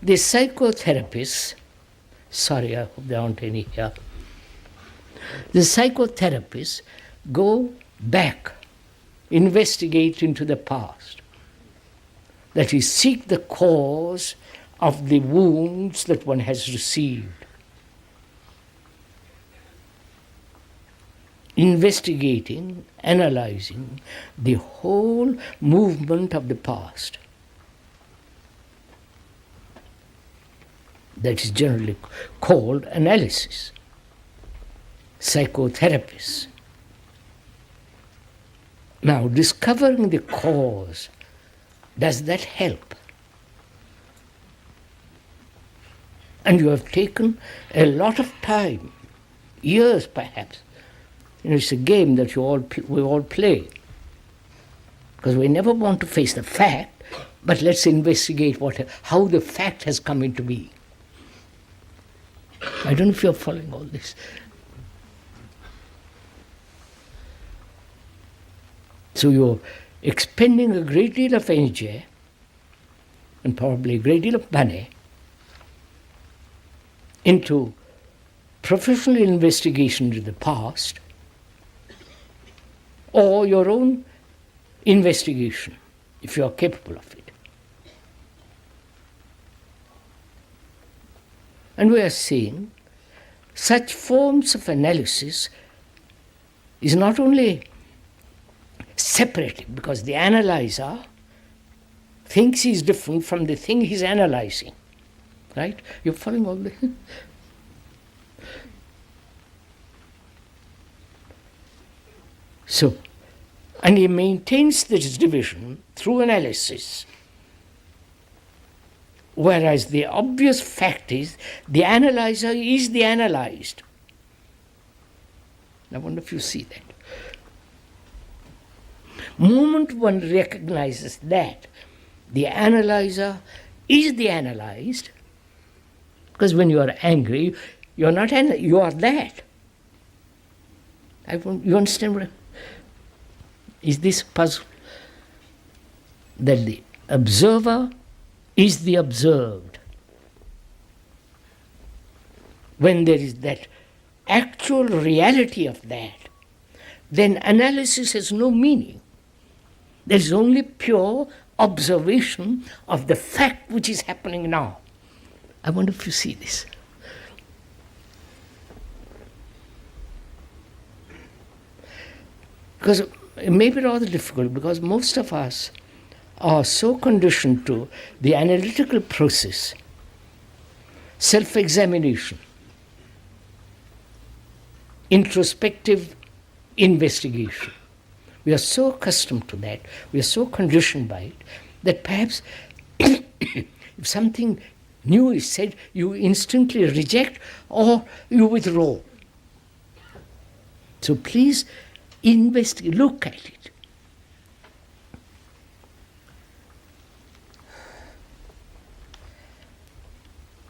The psychotherapists, sorry, I hope there aren't any here. The psychotherapists go back, investigate into the past. That is, seek the cause of the wounds that one has received. Investigating, analyzing the whole movement of the past. That is generally called analysis. Psychotherapists. Now, discovering the cause, does that help? And you have taken a lot of time, years perhaps. It's a game that we all play. Because we never want to face the fact, but let's investigate how the fact has come into being. I don't know if you're following all this. So you're expending a great deal of energy and probably a great deal of money into professional investigation into the past or your own investigation, if you are capable of it. And we are seeing such forms of analysis is not only separating, because the analyzer thinks he's different from the thing he's analyzing. Right? You're following all this? So, and he maintains this division through analysis. Whereas the obvious fact is, the analyzer is the analyzed. I wonder if you see that. Moment one recognizes that the analyzer is the analyzed, because when you are angry, you are not you are that. You understand what is this puzzle? That the observer is the observed. When there is that actual reality of that, then analysis has no meaning. There is only pure observation of the fact which is happening now. I wonder if you see this. Because it may be rather difficult, because most of us are so conditioned to the analytical process, self-examination, introspective investigation. We are so accustomed to that, we are so conditioned by it, that perhaps if something new is said, you instantly reject or you withdraw. So please investigate, look at it.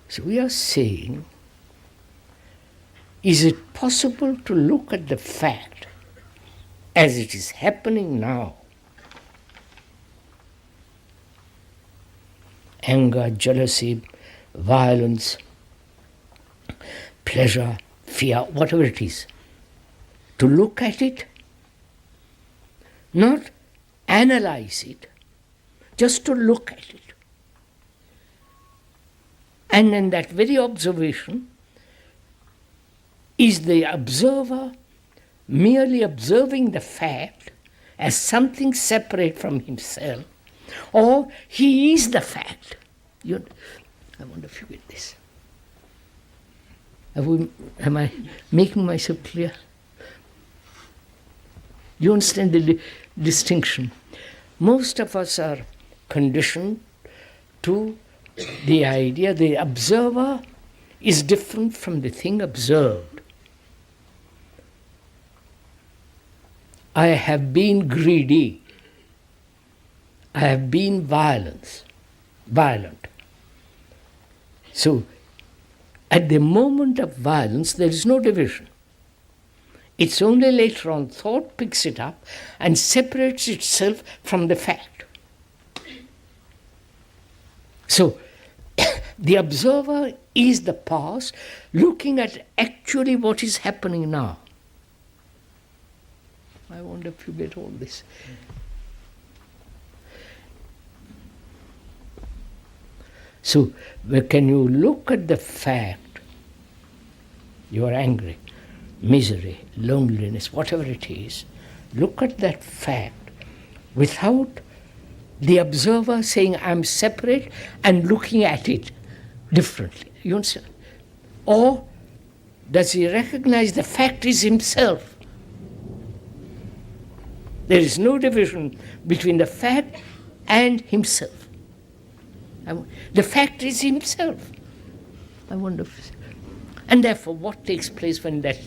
So we are saying, is it possible to look at the fact as it is happening now? Anger, jealousy, violence, pleasure, fear, whatever it is. To look at it, not analyze it, just to look at it. And in that very observation, is the observer merely observing the fact as something separate from himself, or he is the fact? I wonder if you get this. Am I making myself clear? You understand the distinction? Most of us are conditioned to the idea the observer is different from the thing observed. I have been greedy. I have been violent. So, at the moment of violence, there is no division. It's only later on thought picks it up and separates itself from the fact. So, The observer is the past, looking at actually what is happening now. I wonder if you get all this. So, can you look at the fact, you are angry, misery, loneliness, whatever it is, look at that fact without the observer saying, I'm separate, and looking at it differently. You understand? Or does he recognize the fact is himself? There is no division between the fact and himself. The fact is himself. I wonder if... And therefore, what takes place when that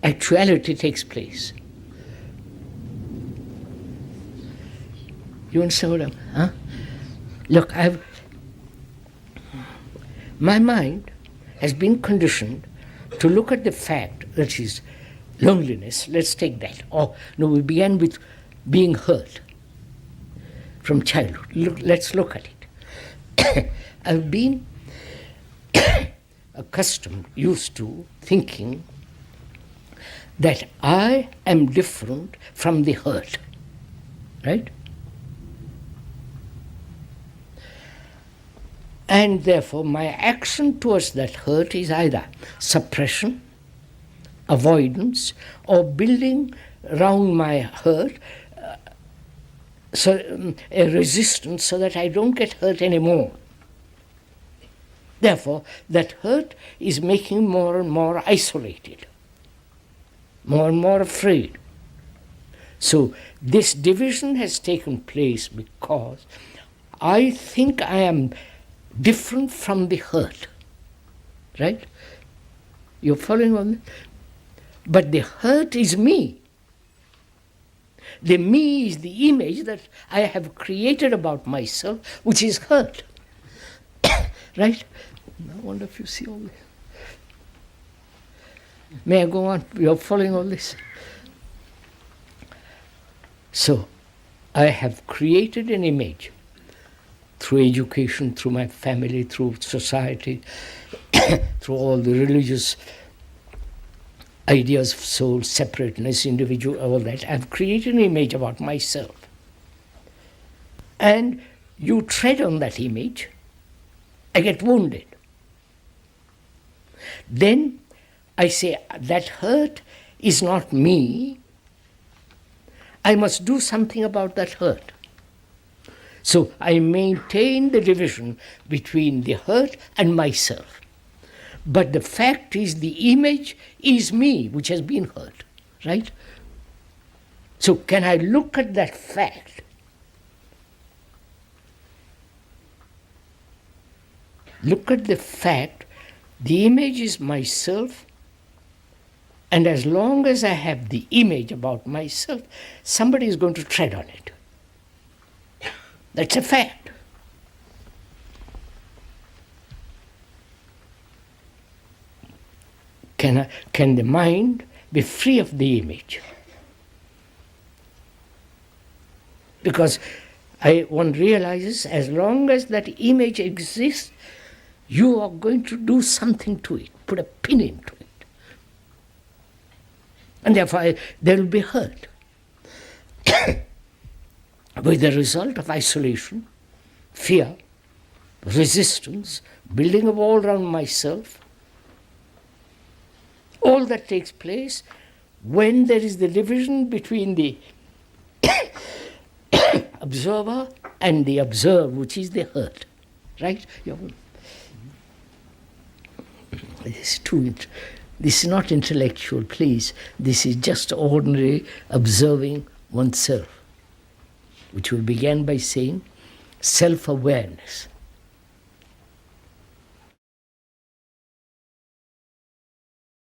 actuality takes place? You understand what huh? Look, my mind has been conditioned to look at the fact that is loneliness. Let's take that. Or no, we began with being hurt from childhood. Let's look at it. I've been accustomed, used to thinking that I am different from the hurt, right? And therefore my action towards that hurt is either suppression, avoidance, or building around my hurt a resistance so that I don't get hurt anymore. Therefore, that hurt is making more and more isolated, more and more afraid. So this division has taken place because I think I am different from the hurt, right? You're following on? But the hurt is me. The me is the image that I have created about myself, which is hurt. Right? I wonder if you see all this. May I go on? You're following all this? So, I have created an image through education, through my family, through society, through all the religious ideas of soul, separateness, individual, all that. I've created an image about myself. And you tread on that image, I get wounded. Then I say, that hurt is not me. I must do something about that hurt. So I maintain the division between the hurt and myself. But the fact is, the image is me, which has been hurt, right? So can I look at that fact? Look at the fact, the image is myself, and as long as I have the image about myself, somebody is going to tread on it. That's a fact. Can the mind be free of the image? Because one realizes as long as that image exists, you are going to do something to it, put a pin into it. And therefore there will be hurt. With the result of isolation, fear, resistance, building a wall around myself. All that takes place when there is the division between the observer and the observed, which is the hurt. Right? This is not intellectual, please. This is just ordinary observing oneself, which we began by saying self-awareness.